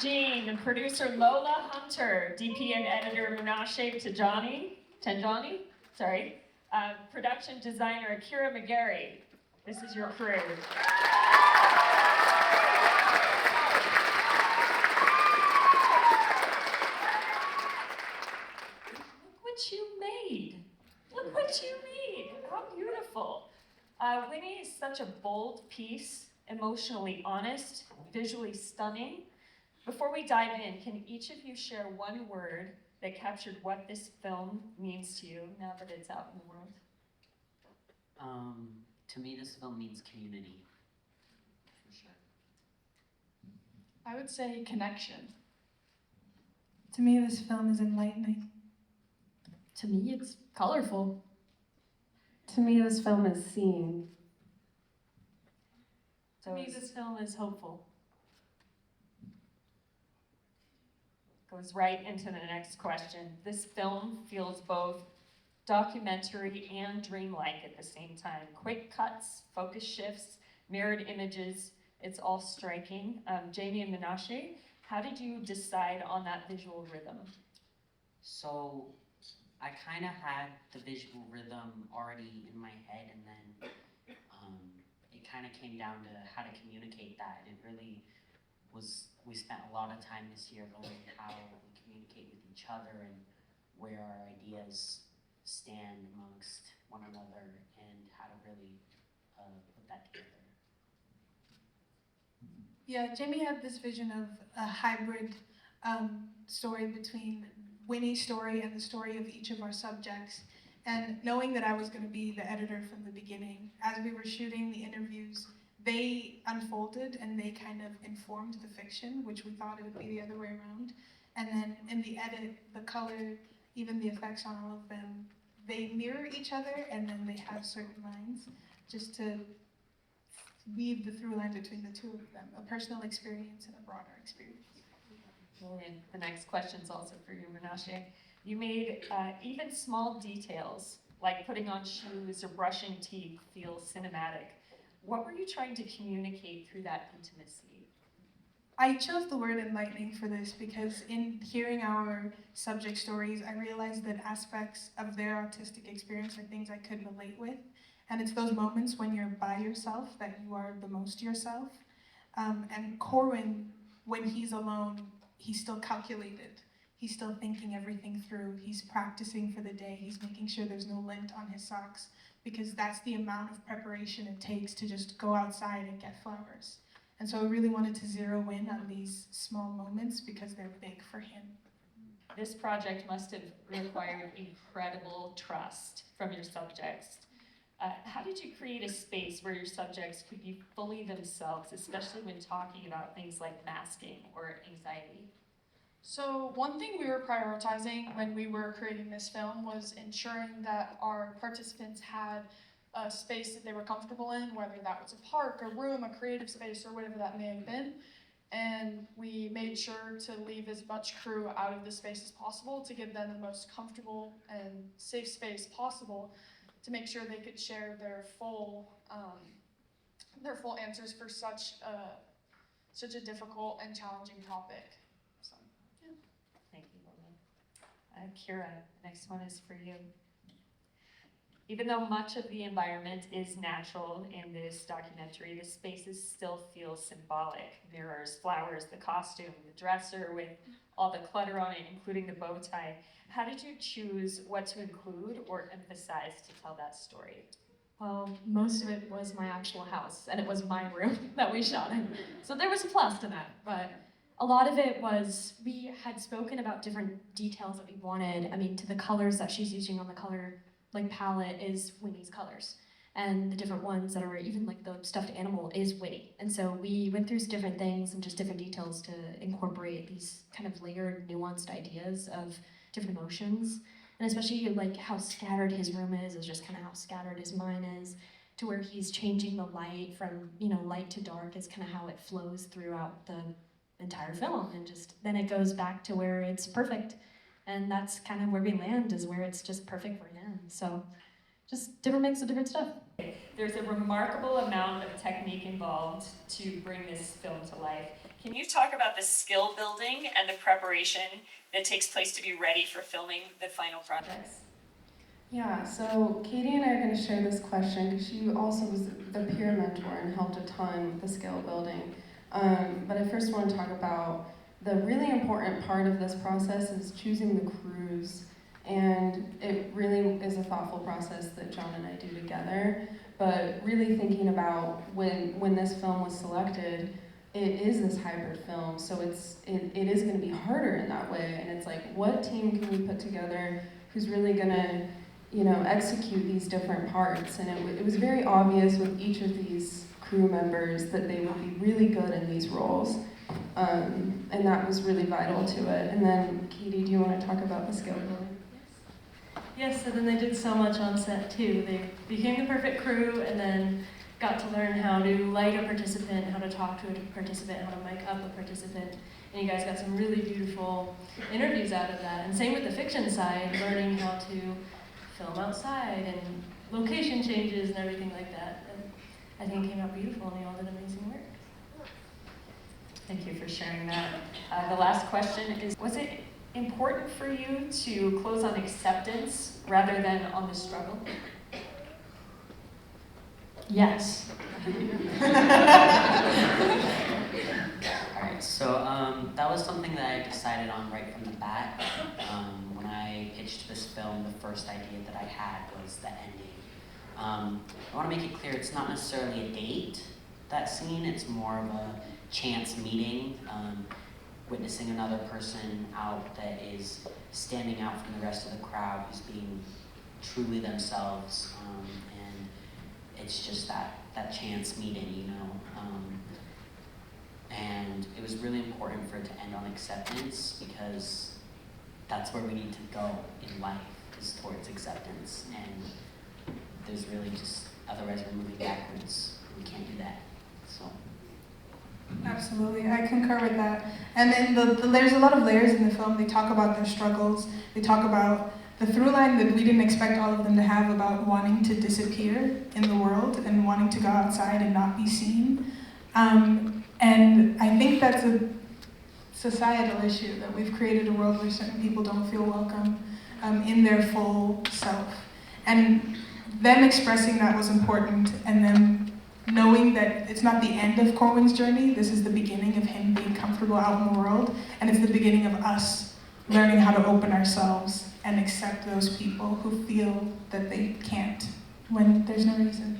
Jean, producer Lola Hunter, DP and editor Menashe Tanjani, production designer Akira McGarry. This is your crew. What you made. Look what you made. How beautiful. Whinnie is such a bold piece, emotionally honest, visually stunning. Before we dive in, can each of you share one word that captured what this film means to you now that it's out in the world? To me, this film means community, for sure. I would say connection. To me, this film is enlightening. To me, it's colorful. To me, this film is seeing. To me, this film is hopeful. Goes right into the next question. This film feels both documentary and dreamlike at the same time. Quick cuts, focus shifts, mirrored images, it's all striking. Jamie and Menashe, how did you decide on that visual rhythm? So I kind of had the visual rhythm already in my head, and then it kind of came down to how to communicate that. It really was, we spent a lot of time this year learning how we communicate with each other and where our ideas stand amongst one another and how to really put that together. Yeah, Jamie had this vision of a hybrid story between Whinnie's story and the story of each of our subjects. And knowing that I was going to be the editor from the beginning, as we were shooting the interviews, they unfolded and they kind of informed the fiction, which we thought it would be the other way around. And then in the edit, the color, even the effects on all of them, they mirror each other, and then they have certain lines just to weave the through line between the two of them, a personal experience and a broader experience. And the next question's also for you, Menashe. You made even small details, like putting on shoes or brushing teeth, feel cinematic. What were you trying to communicate through that intimacy? I chose the word enlightening for this because in hearing our subject stories, I realized that aspects of their autistic experience are things I could relate with. And it's those moments when you're by yourself that you are the most yourself. And Corwin, when he's alone, he's still calculated. He's still thinking everything through. He's practicing for the day. He's making sure there's no lint on his socks because that's the amount of preparation it takes to just go outside and get flowers. And so I really wanted to zero in on these small moments because they're big for him. This project must have required incredible trust from your subjects. How did you create a space where your subjects could be fully themselves, especially when talking about things like masking or anxiety? So one thing we were prioritizing when we were creating this film was ensuring that our participants had a space that they were comfortable in, whether that was a park, a room, a creative space, or whatever that may have been. And we made sure to leave as much crew out of the space as possible to give them the most comfortable and safe space possible to make sure they could share their full answers for such a difficult and challenging topic. So, yeah. Thank you, Lola. Kira, next one is for you. Even though much of the environment is natural in this documentary, the spaces still feel symbolic. Mirrors, flowers, the costume, the dresser with all the clutter on it, including the bow tie. How did you choose what to include or emphasize to tell that story? Well, most of it was my actual house, and it was my room that we shot in. So there was a plus to that, but a lot of it was, we had spoken about different details that we wanted. I mean, to the colors that she's using on the color palette is Whinnie's colors. And the different ones that are even like the stuffed animal is Whinnie. And so we went through different things and just different details to incorporate these kind of layered, nuanced ideas of different emotions. And especially like how scattered his room is just kind of how scattered his mind is, to where he's changing the light from, light to dark is kind of how it flows throughout the entire film. And just then it goes back to where it's perfect. And that's kind of where we land, is where it's just perfect for him. So just different mix of different stuff. there's a remarkable amount of technique involved to bring this film to life. Can you talk about the skill building and the preparation that takes place to be ready for filming the final projects? Yeah, so Katie and I are going to share this question because she also was the peer mentor and helped a ton with the skill building. But I first want to talk about the really important part of this process is choosing the crews. And it really is a thoughtful process that John and I do together. But really thinking about when this film was selected, it is this hybrid film, so it is going to be harder in that way. And it's like, what team can we put together who's really going to, execute these different parts? And it was very obvious with each of these crew members that they would be really good in these roles. And that was really vital to it. And then, Katie, do you want to talk about the skill building? Yes, so then they did so much on set too. They became the perfect crew and then got to learn how to light a participant, how to talk to a participant, how to mic up a participant. And you guys got some really beautiful interviews out of that. And same with the fiction side, learning how to film outside and location changes and everything like that. And I think it came out beautiful and they all did amazing work. Thank you for sharing that. The last question is, was it important for you to close on acceptance rather than on the struggle? Yes. Alright, so that was something that I decided on right from the bat. When I pitched this film, the first idea that I had was the ending. I want to make it clear it's not necessarily a date, that scene, it's more of a chance meeting, witnessing another person out that is standing out from the rest of the crowd, who's being truly themselves, and it's just that chance meeting, and it was really important for it to end on acceptance because that's where we need to go in life, is towards acceptance, and there's really just, otherwise we're moving backwards, we can't do that, so. Absolutely, I concur with that. And then there's a lot of layers in the film. They talk about their struggles. They talk about the through line that we didn't expect all of them to have about wanting to disappear in the world and wanting to go outside and not be seen. And I think that's a societal issue, that we've created a world where certain people don't feel welcome in their full self. And them expressing that was important, and them knowing that it's not the end of Corwin's journey, this is the beginning of him being comfortable out in the world, and it's the beginning of us learning how to open ourselves and accept those people who feel that they can't when there's no reason.